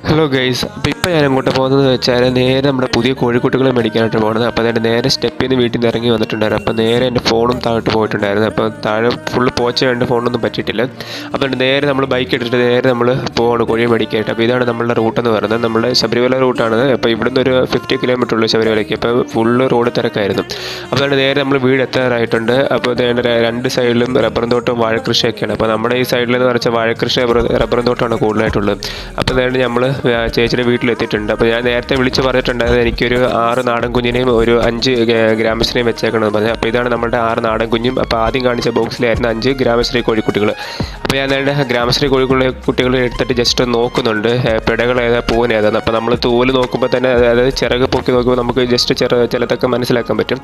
Hello guys, അപ്പോൾ ഇപ്പോൾ ഞാൻ അങ്ങോട്ട് പോകുന്നത് വെച്ചാൽ നേരെ നമ്മുടെ പുതിയ കോഴിക്കുട്ടികളെ മേടിക്കാനായിട്ട് പോകുന്നത്. അപ്പോൾ അതിൻ്റെ നേരെ സ്റ്റെപ്പിൽ നിന്ന് വീട്ടിൽ നിന്ന് ഇറങ്ങി വന്നിട്ടുണ്ടായിരുന്നു. അപ്പോൾ നേരെ എൻ്റെ ഫോണും താഴോട്ട് പോയിട്ടുണ്ടായിരുന്നു. അപ്പോൾ താഴെ ഫുള്ള് പോച്ചയുണ്ട്, ഫോണൊന്നും പറ്റിയിട്ടില്ല. അപ്പോൾ നേരെ നമ്മൾ ബൈക്ക് എടുത്തിട്ട് നേരെ നമ്മൾ പോവാണ് കോഴിയെ മേടിക്കാനായിട്ട്. അപ്പോൾ ഇതാണ് നമ്മളുടെ റൂട്ടെന്ന് പറയുന്നത്, നമ്മുടെ ശബരിമല റൂട്ടാണ്. അപ്പോൾ ഇവിടുന്ന് ഒരു 50 കിലോമീറ്റർ ഉള്ളൂ ശബരിമലയ്ക്ക്. അപ്പോൾ ഫുള്ള് റോഡ് തിരക്കായിരുന്നു. അപ്പോൾ അതുകൊണ്ട് നേരെ നമ്മൾ വീട് എത്താറായിട്ടുണ്ട്. അപ്പോൾ രണ്ട് സൈഡിലും റബ്ബറും തോട്ടവും വാഴക്കൃഷിയൊക്കെയാണ്. അപ്പോൾ നമ്മുടെ ഈ സൈഡിലെന്ന് പറഞ്ഞാൽ വാഴക്കൃഷി റബ്ബറും തോട്ടമാണ് കൂടുതലായിട്ടുള്ളത്. അപ്പോൾ നേരെ നമ്മൾ ചേച്ചിയുടെ വീട്ടിലെത്തിയിട്ടുണ്ട്. അപ്പോൾ ഞാൻ നേരത്തെ വിളിച്ച് പറഞ്ഞിട്ടുണ്ടായത് എനിക്കൊരു 6 നാടൻ കുഞ്ഞിനെയും ഒരു 5 ഗ്രാമശ്രീയും വെച്ചേക്കണമെന്ന് പറഞ്ഞു. അപ്പോൾ ഇതാണ് നമ്മുടെ 6 നാടൻ കുഞ്ഞും. അപ്പോൾ ആദ്യം കാണിച്ച ബോക്സിലായിരുന്നു 5 ഗ്രാമശ്രീ കോഴിക്കുട്ടികൾ. അപ്പോൾ ഞാൻ നേരെ ഗ്രാമശ്രീ കുട്ടികളെ എടുത്തിട്ട് ജസ്റ്റ് ഒന്ന് നോക്കുന്നുണ്ട്, പിടകൾ ഏതാ പൂവൻ ഏതാണ്. അപ്പോൾ നമ്മൾ തോല് നോക്കുമ്പോൾ തന്നെ, അതായത് ചിറക് പൊക്കി നോക്കുമ്പോൾ നമുക്ക് ജസ്റ്റ് ചിലതൊക്കെ മനസ്സിലാക്കാൻ പറ്റും.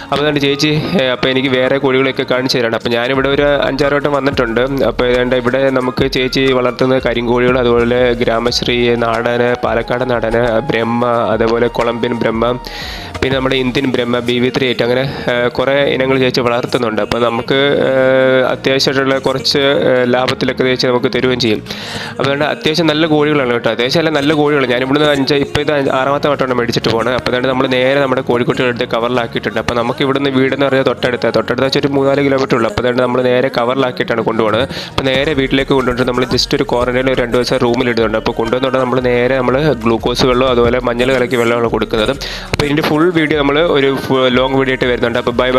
അപ്പോൾ അതുകൊണ്ട് ചേച്ചി അപ്പോൾ എനിക്ക് വേറെ കോഴികളെയൊക്കെ കാണിച്ചു തരാണ്. അപ്പോൾ ഞാനിവിടെ ഒരു 5-6 വട്ടം വന്നിട്ടുണ്ട്. അപ്പോൾ ഏതാണ്ട് ഇവിടെ നമുക്ക് ചേച്ചി വളർത്തുന്ന കരിങ്കോഴികൾ, അതുപോലെ ഗ്രാമശ്രീ നാടന്, പാലക്കാട് നാടന്, ബ്രഹ്മ, അതേപോലെ കൊളംബിയൻ ബ്രഹ്മ, പിന്നെ നമ്മുടെ ഇന്ത്യൻ ബ്രഹ്മ, BV3 അങ്ങനെ കുറേ ഇനങ്ങൾ ചേച്ചി വളർത്തുന്നുണ്ട്. അപ്പോൾ നമുക്ക് അത്യാവശ്യമായിട്ടുള്ള കുറച്ച് ലാഭത്തിലൊക്കെ ചേച്ചി നമുക്ക് തരുകയും ചെയ്യും. അതുകൊണ്ട് അത്യാവശ്യം നല്ല കോഴികളാണ് കേട്ടോ, അത്യാവശ്യം നല്ല കോഴികൾ. ഞാനിവിടുന്ന് ഇപ്പോൾ ഇത് 6ാമത്തെ വട്ടമാണ് മേടിച്ചിട്ട് പോകുന്നത്. അപ്പോൾ അതുകൊണ്ട് നമ്മൾ നേരെ നമ്മുടെ കോഴിക്കുട്ടികളെടുത്ത് കവറിലാക്കിയിട്ടുണ്ട്. അപ്പോൾ നമുക്ക് ഇവിടുന്ന് വീടെന്ന് പറഞ്ഞാൽ തൊട്ടടുത്ത് വെച്ച് ഒരു 3-4 കിലോമീറ്റർ ഉള്ളൂ. അപ്പോൾ അതുകൊണ്ട് നമ്മൾ നേരെ കവറിലാക്കിയിട്ടാണ് കൊണ്ടുപോകുന്നത്. അപ്പോൾ നേരെ വീട്ടിലേക്ക് കൊണ്ടുവന്നിട്ട് നമ്മൾ ജസ്റ്റ് ഒരു ക്വാറന്റൈനിൽ ഒരു 2 ദിവസം റൂമിലിടുന്നുണ്ട്. അപ്പോൾ കൊണ്ടുവന്നുകൊണ്ട് നമ്മൾ നേരെ ഗ്ലൂക്കോസ് വെള്ളം, അതുപോലെ മഞ്ഞൾ കലക്കി വെള്ളമാണ് കൊടുക്കുന്നത്. അപ്പോൾ ഇതിൻ്റെ ഫുൾ വീഡിയോ നമ്മൾ ഒരു ലോങ് വീഡിയോ ആയിട്ട് വരുന്നുണ്ട്. അപ്പോൾ ബൈ.